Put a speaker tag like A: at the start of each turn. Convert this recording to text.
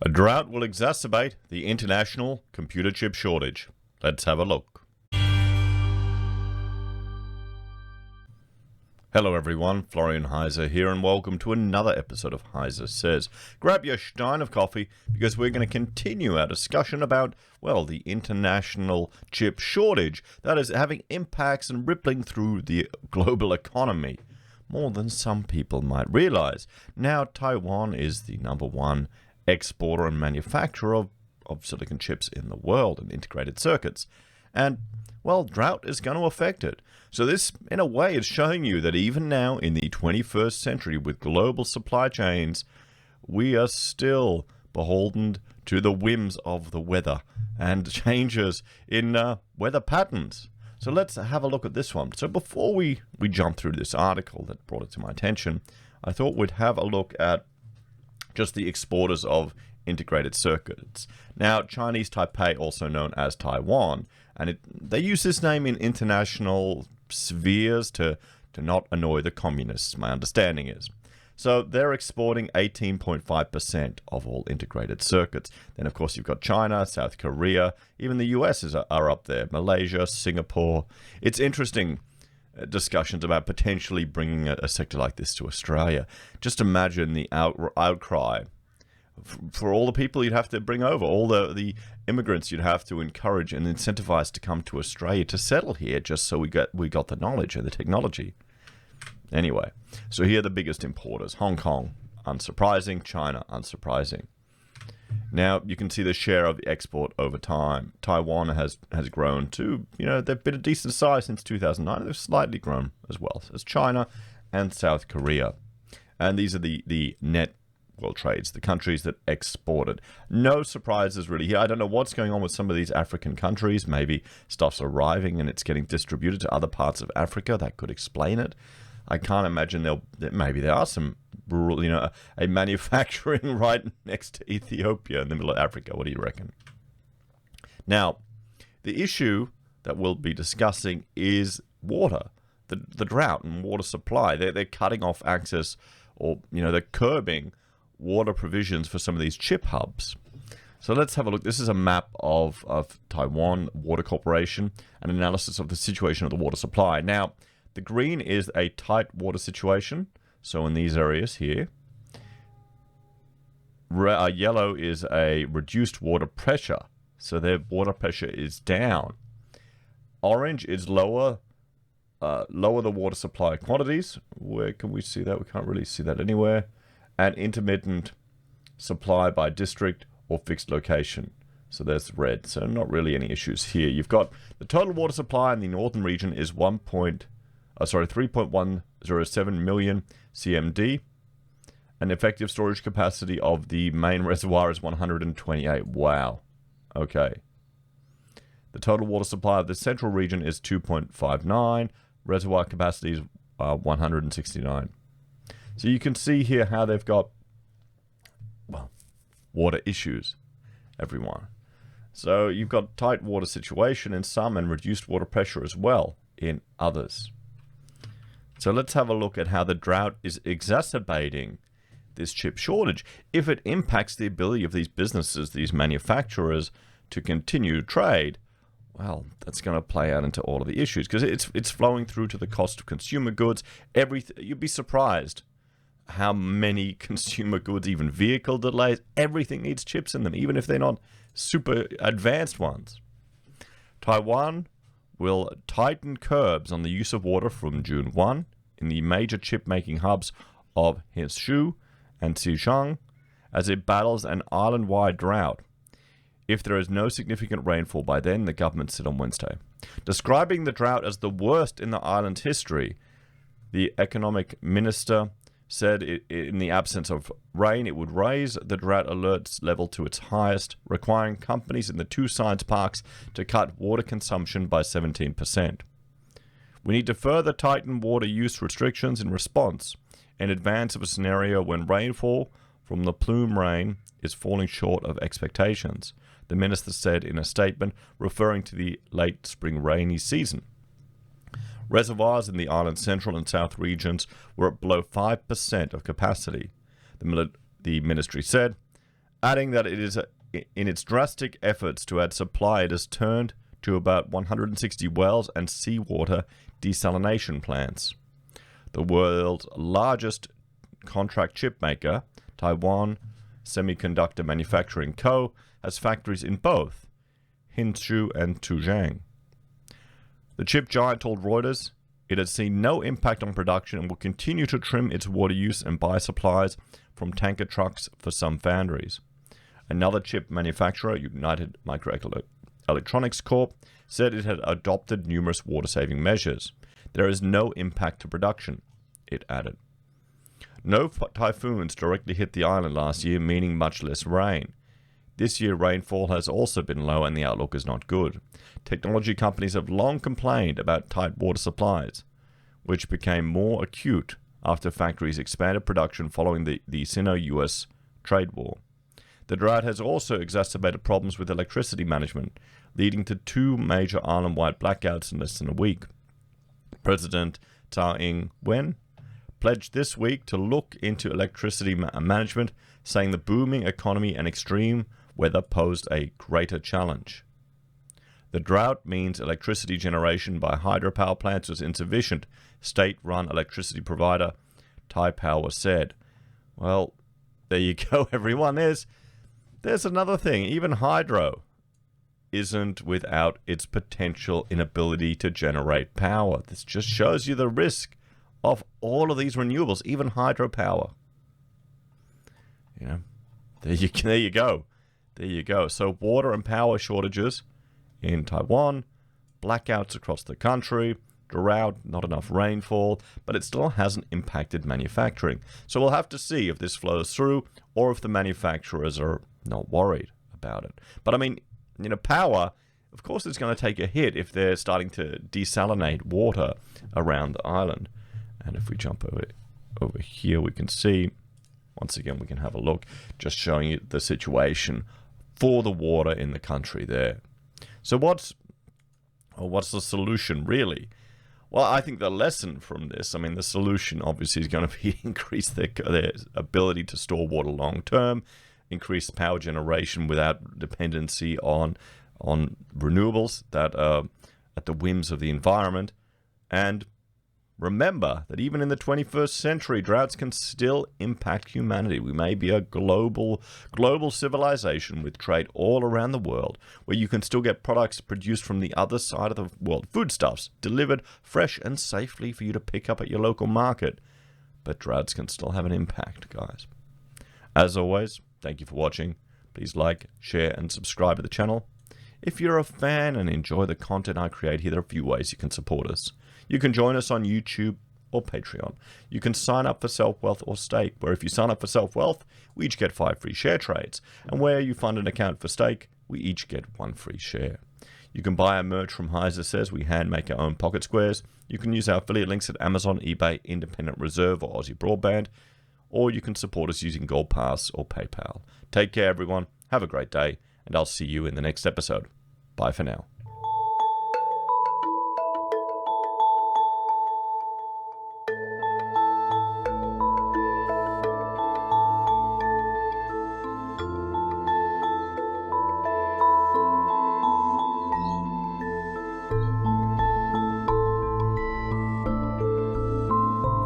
A: A drought will exacerbate the international computer chip shortage. Let's have a look. Hello everyone, Florian.heise here, and welcome to another episode of HeiseSays. Grab your stein of coffee because we're going to continue our discussion about, well, the international chip shortage that is having impacts and rippling through the global economy, more than some people might realize. Now, Taiwan is the #1 exporter and manufacturer of silicon chips in the world and integrated circuits. And, well, drought is going to affect it. So this, in a way, is showing you that even now in the 21st century with global supply chains, we are still beholden to the whims of the weather and changes in weather patterns. So let's have a look at this one. So before we jump through this article that brought it to my attention, I thought we'd have a look at just the exporters of integrated circuits. Now, Chinese Taipei, also known as Taiwan, and they use this name in international spheres to not annoy the communists, my understanding is. So they're exporting 18.5% of all integrated circuits. Then, of course, you've got China, South Korea, even the US are up there, Malaysia, Singapore. It's interesting discussions about potentially bringing a sector like this to Australia. Just imagine the outcry for all the people you'd have to bring over, all the immigrants you'd have to encourage and incentivize to come to Australia to settle here, just so we got the knowledge and the technology. Anyway, so here are the biggest importers. Hong Kong, unsurprising. China, unsurprising. Now, you can see the share of the export over time. Taiwan has grown to, they've been a decent size since 2009. They've slightly grown as well as China and South Korea. And these are the net world trades, the countries that exported. No surprises really here. I don't know what's going on with some of these African countries. Maybe stuff's arriving and it's getting distributed to other parts of Africa. That could explain it. I can't imagine maybe there are some rural, a manufacturing right next to Ethiopia in the middle of Africa. What do you reckon? Now, the issue that we'll be discussing is water, the drought and water supply. They're cutting off access, or they're curbing water provisions for some of these chip hubs. So let's have a look. This is a map of Taiwan Water Corporation, an analysis of the situation of the water supply. Now, the green is a tight water situation, so in these areas here. Yellow is a reduced water pressure, so their water pressure is down. Orange is lower the water supply quantities. Where can we see that? We can't really see that anywhere. And intermittent supply by district or fixed location. So there's red. So not really any issues here. You've got the total water supply in the northern region is 3.107 million CMD. And effective storage capacity of the main reservoir is 128. Wow. Okay. The total water supply of the central region is 2.59. Reservoir capacity is 169. So you can see here how they've got, well, water issues, everyone. So you've got tight water situation in some and reduced water pressure as well in others. So let's have a look at how the drought is exacerbating this chip shortage. If it impacts the ability of these businesses, these manufacturers, to continue trade, well, that's going to play out into all of the issues because it's flowing through to the cost of consumer goods. You'd be surprised how many consumer goods, even vehicle delays, everything needs chips in them, even if they're not super advanced ones. Taiwan will tighten curbs on the use of water from June 1 in the major chip-making hubs of Hsinchu and Xizang as it battles an island-wide drought. If there is no significant rainfall by then, the government said on Wednesday. Describing the drought as the worst in the island's history, the economic minister said in the absence of rain, it would raise the drought alerts level to its highest, requiring companies in the two science parks to cut water consumption by 17%. We need to further tighten water use restrictions in response in advance of a scenario when rainfall from the plume rain is falling short of expectations, the minister said in a statement referring to the late spring rainy season. Reservoirs in the island's central and south regions were at below 5% of capacity, the ministry said, adding that it is in its drastic efforts to add supply, it has turned to about 160 wells and seawater desalination plants. The world's largest contract chip maker, Taiwan Semiconductor Manufacturing Co., has factories in both Hsinchu and Zhejiang. The chip giant told Reuters it has seen no impact on production and will continue to trim its water use and buy supplies from tanker trucks for some foundries. Another chip manufacturer, United Microelectronics Corp., said it had adopted numerous water-saving measures. There is no impact to production, it added. No typhoons directly hit the island last year, meaning much less rain. This year, rainfall has also been low and the outlook is not good. Technology companies have long complained about tight water supplies, which became more acute after factories expanded production following the Sino-US trade war. The drought has also exacerbated problems with electricity management, leading to 2 major island-wide blackouts in less than a week. President Tsai Ing-wen pledged this week to look into electricity management, saying the booming economy and extreme weather posed a greater challenge. The drought means electricity generation by hydropower plants was insufficient, state-run electricity provider Taipower said. Well, there you go, everyone. There's another thing. Even hydro isn't without its potential inability to generate power. This just shows you the risk of all of these renewables, even hydropower. There you go. There you go. So water and power shortages in Taiwan, blackouts across the country, drought, not enough rainfall, but it still hasn't impacted manufacturing. So we'll have to see if this flows through or if the manufacturers are not worried about it. But I mean, power, of course it's going to take a hit if they're starting to desalinate water around the island. And if we jump over here, we can see, once again, we can have a look, just showing you the situation for the water in the country there. So what's the solution, really? Well, I think the lesson from this, the solution obviously is going to be increase their ability to store water long term, increase power generation without dependency on renewables that are at the whims of the environment. And remember that even in the 21st century, droughts can still impact humanity. We may be a global civilization with trade all around the world, where you can still get products produced from the other side of the world, foodstuffs delivered fresh and safely for you to pick up at your local market. But droughts can still have an impact, guys. As always, thank you for watching. Please like, share, and subscribe to the channel. If you're a fan and enjoy the content I create here, there are a few ways you can support us. You can join us on YouTube or Patreon. You can sign up for SelfWealth or Stake, where if you sign up for SelfWealth, we each get 5 free share trades. And where you fund an account for Stake, we each get 1 free share. You can buy our merch from HeiseSays. We hand make our own pocket squares. You can use our affiliate links at Amazon, eBay, Independent Reserve, or AussieBroadband. Or you can support us using Gold Pass or PayPal. Take care, everyone. Have a great day, and I'll see you in the next episode. Bye for now.